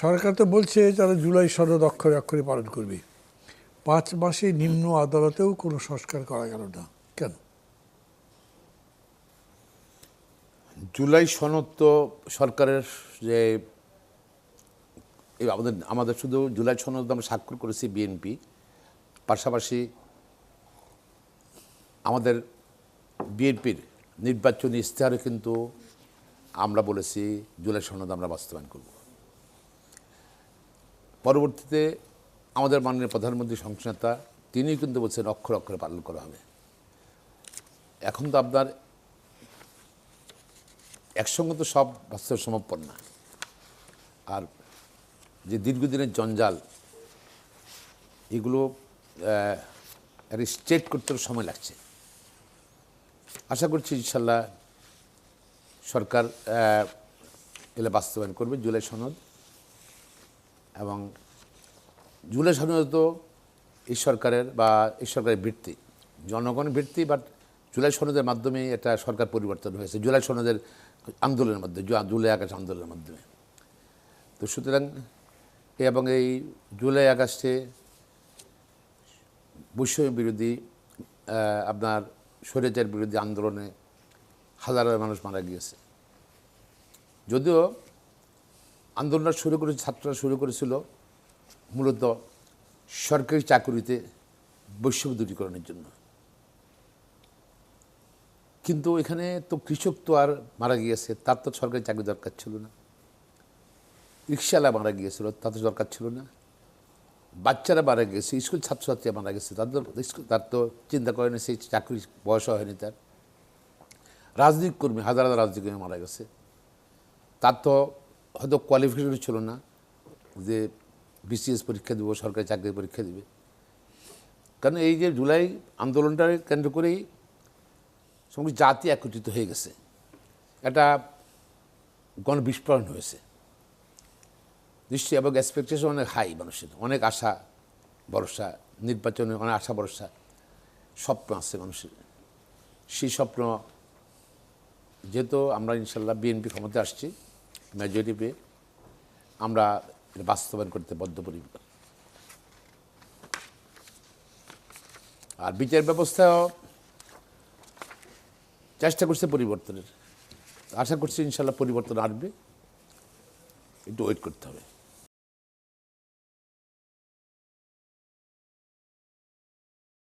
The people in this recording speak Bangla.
সরকার তো বলছে তারা জুলাই সনদ অক্ষরে অক্ষরে পালন করবে। 5 মাসে নিম্ন আদালতেও কোনো সংস্কার করা গেল না কেন? জুলাই সনদ তো সরকারের যে আমাদের শুধু জুলাই সনদ আমরা স্বাক্ষর করেছি বিএনপি, পাশাপাশি আমাদের বিএনপির নির্বাচনী ইশতেহারে কিন্তু আমরা বলেছি জুলাই সনদ আমরা বাস্তবায়ন করব। পরবর্তীতে আমাদের মাননীয় প্রধানমন্ত্রী সংসদ তিনি কিন্তু বলছেন অক্ষর অক্ষরে পালন করা হবে। এখন তো আপনার একসঙ্গে তো সব বাস্তব সম্ভবপর না। আর যে দীর্ঘদিনের জঞ্জাল, এগুলো স্ট্রেট করতে সময় লাগছে। আশা করছি ইনশাল্লাহ সরকার এলে বাস্তবায়ন করবে জুলাই সনদ। এবং জুলাই সনদ তো এই সরকারের বৃত্তি, জনগণের বৃত্তি, বাট জুলাই সনদের মাধ্যমে এটা সরকার পরিবর্তন হয়েছে, জুলাই সনদের আন্দোলনের মাধ্যমে, জুলাই আগস্ট আন্দোলনের মাধ্যমে। তো সুতরাং এবং এই জুলাই আগস্টে বৈষম্য বিরোধী আপনার স্বৈরাচার বিরোধী আন্দোলনে হাজার হাজার মানুষ মারা গিয়েছে। যদিও আন্দোলনটা ছাত্ররা শুরু করেছিল মূলত সরকারি চাকুরিতে বৈষম্য দূরীকরণের জন্য, কিন্তু এখানে তো কৃষক তো আর মারা গিয়েছে, তার তো সরকারি চাকরি দরকার ছিল না। রিক্সাওয়ালা মারা গিয়েছিল, তার তো দরকার ছিল না। বাচ্চারা মারা গেছে, স্কুল ছাত্রছাত্রীরা মারা গেছে, তার তো চিন্তা করেনি, সেই চাকরি বয়স হয়নি তার। রাজনৈতিক কর্মী, হাজার হাজার রাজনৈতিক কর্মী মারা গেছে, তার তো হয়তো কোয়ালিফিকেশন ছিল না যে বিসিএস পরীক্ষা দেবো, সরকারি চাকরির পরীক্ষা দেবে। কারণ এই যে জুলাই আন্দোলনটাকে কেন্দ্র করেই সমগ্র জাতি একত্রিত হয়ে গেছে, একটা গণবিস্ফোরণ হয়েছে নিশ্চয়ই। এবং এক্সপেকটেশন অনেক হাই, মানুষের অনেক আশা ভরসা, নির্বাচনে অনেক আশা ভরসা, স্বপ্ন আছে মানুষের। সেই স্বপ্ন যেহেতু আমরা ইনশাল্লাহ বিএনপি ক্ষমতা আসছি, মেজরিটি পেয়ে আমরা বাস্তবায়ন করতে বদ্ধপরিকর। আর বিচার ব্যবস্থাও চেষ্টা করছে পরিবর্তনের, আশা করছি ইনশাল্লাহ পরিবর্তন আসবে, একটু ওয়েট করতে হবে।